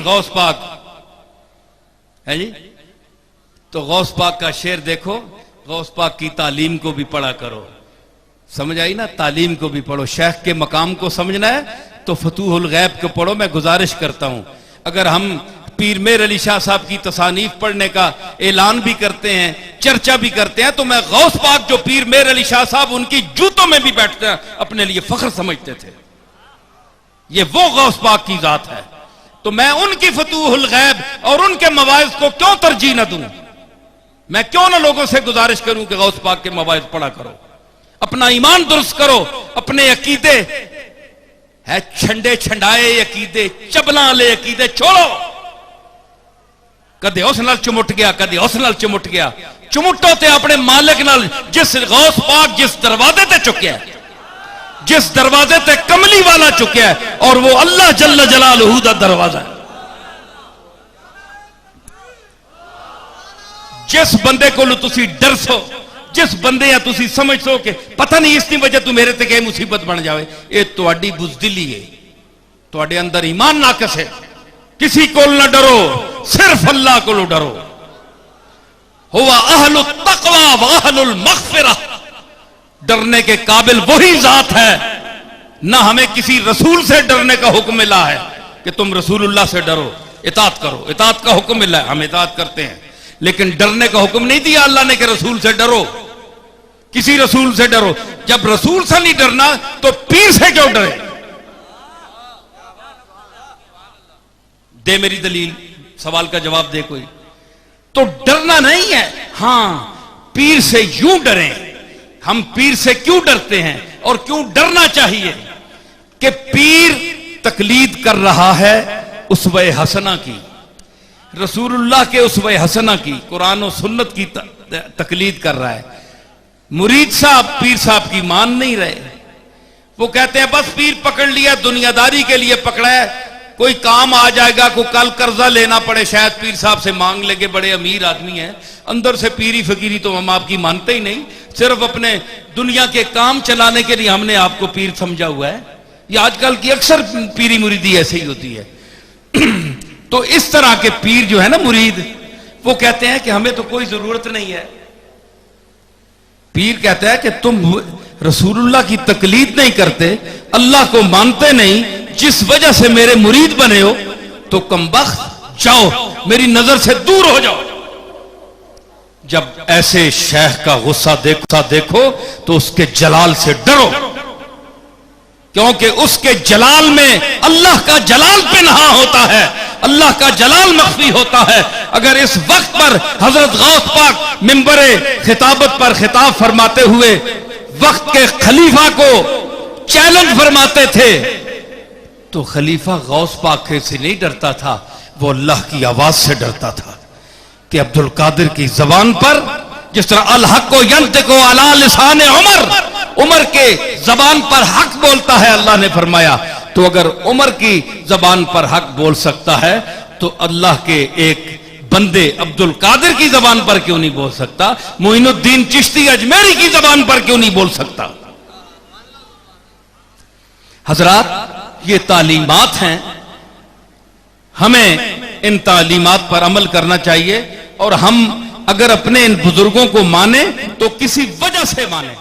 غوث پاک ہے جی، تو غوث پاک کا شعر دیکھو، غوث پاک کی تعلیم کو بھی پڑھا کرو. سمجھ آئی نا؟ تعلیم کو بھی پڑھو. شیخ کے مقام کو سمجھنا ہے تو فتوح الغیب کو پڑھو. میں گزارش کرتا ہوں، اگر ہم پیر میر علی شاہ صاحب کی تصانیف پڑھنے کا اعلان بھی کرتے ہیں، چرچا بھی کرتے ہیں، تو میں غوث پاک جو پیر میر علی شاہ صاحب ان کی جوتوں میں بھی بیٹھتے ہیں اپنے لیے فخر سمجھتے تھے. یہ وہ غوث پاک کی ذات ہے. تو میں ان کی فتوح الغیب اور ان کے مواعظ کو کیوں ترجیح نہ دوں؟ میں کیوں نہ لوگوں سے گزارش کروں کہ غوث پاک کے مواعظ پڑھا کرو، اپنا ایمان درست کرو، اپنے عقیدے ہے چھنڈے چھنڈائے عقیدے، چبلاں لے عقیدے چھوڑو. کدے اس نال چمٹ گیا، کدے اس نال چمٹ گیا. چمٹو تے اپنے مالک نال، جس غوث پاک جس دروازے تے چکیا ہے، جس دروازے تے کملی والا چکیا ہے، اور وہ اللہ جل جلالہ دا دروازہ ہے. جس بندے کو تسی ڈر سو، جس بندے یا تسی سمجھ سو کہ پتہ نہیں اس کی وجہ تو میرے تے کہ مصیبت بن جاوے، یہ تواڈی بزدلی ہے، تواڈے اندر ایمان ناقص ہے. کسی کو نہ ڈرو، صرف اللہ کو ڈرو. ہوا اہل التقوی و اہل المغفرہ. ڈرنے کے قابل وہی ذات ہے. نہ ہمیں کسی رسول سے ڈرنے کا حکم ملا ہے کہ تم رسول اللہ سے ڈرو، اطاعت کرو. اطاعت کا حکم ملا ہے، ہم اطاعت کرتے ہیں، لیکن ڈرنے کا حکم نہیں دیا اللہ نے کہ رسول سے ڈرو، کسی رسول سے ڈرو. جب رسول سے نہیں ڈرنا تو پیر سے کیوں ڈرے؟ دے میری دلیل، سوال کا جواب دے کوئی. تو ڈرنا نہیں ہے. ہاں پیر سے یوں ڈریں. ہم پیر سے کیوں ڈرتے ہیں اور کیوں ڈرنا چاہیے؟ کہ پیر تقلید کر رہا ہے اسوہ حسنہ کی، رسول اللہ کے اسوہ حسنہ کی، قرآن و سنت کی تقلید کر رہا ہے. مرید صاحب پیر صاحب کی مان نہیں رہے. وہ کہتے ہیں بس پیر پکڑ لیا، دنیا داری کے لیے پکڑا ہے، کوئی کام آ جائے گا، کوئی کل قرضہ لینا پڑے شاید پیر صاحب سے مانگ لے کے، بڑے امیر آدمی ہیں، اندر سے پیری فقیری تو ہم آپ کی مانتے ہی نہیں، صرف اپنے دنیا کے کام چلانے کے لیے ہم نے آپ کو پیر سمجھا ہوا ہے. یہ آج کل کی اکثر پیری مریدی ایسے ہی ہوتی ہے. تو اس طرح کے پیر جو ہے نا مرید، وہ کہتے ہیں کہ ہمیں تو کوئی ضرورت نہیں ہے. پیر کہتا ہے کہ تم رسول اللہ کی تقلید نہیں کرتے، اللہ کو مانتے نہیں، جس وجہ سے میرے مرید بنے ہو، تو کمبخت جاؤ، میری نظر سے دور ہو جاؤ. جب ایسے شیخ کا غصہ دیکھو تو اس کے جلال سے ڈرو، کیونکہ اس کے جلال میں اللہ کا جلال پنہاں ہوتا ہے، اللہ کا جلال مخفی ہوتا ہے. اگر اس وقت پر حضرت غوث پاک منبر خطابت پر خطاب فرماتے ہوئے وقت کے خلیفہ کو چیلنج فرماتے تھے، تو خلیفہ غوث پاک سے نہیں ڈرتا تھا، وہ اللہ کی آواز سے ڈرتا تھا. کہ عبد القادر کی زبان پر جس طرح الحق ینطق علی لسان عمر کے زبان پر حق بولتا ہے، اللہ نے فرمایا، تو اگر عمر کی زبان پر حق بول سکتا ہے تو اللہ کے ایک بندے عبد القادر کی زبان پر کیوں نہیں بول سکتا؟ معین الدین چشتی اجمیری کی زبان پر کیوں نہیں بول سکتا؟ حضرات، یہ تعلیمات ہیں، ہمیں ان تعلیمات پر عمل کرنا چاہیے، اور ہم اگر اپنے ان بزرگوں کو مانیں تو کسی وجہ سے مانیں.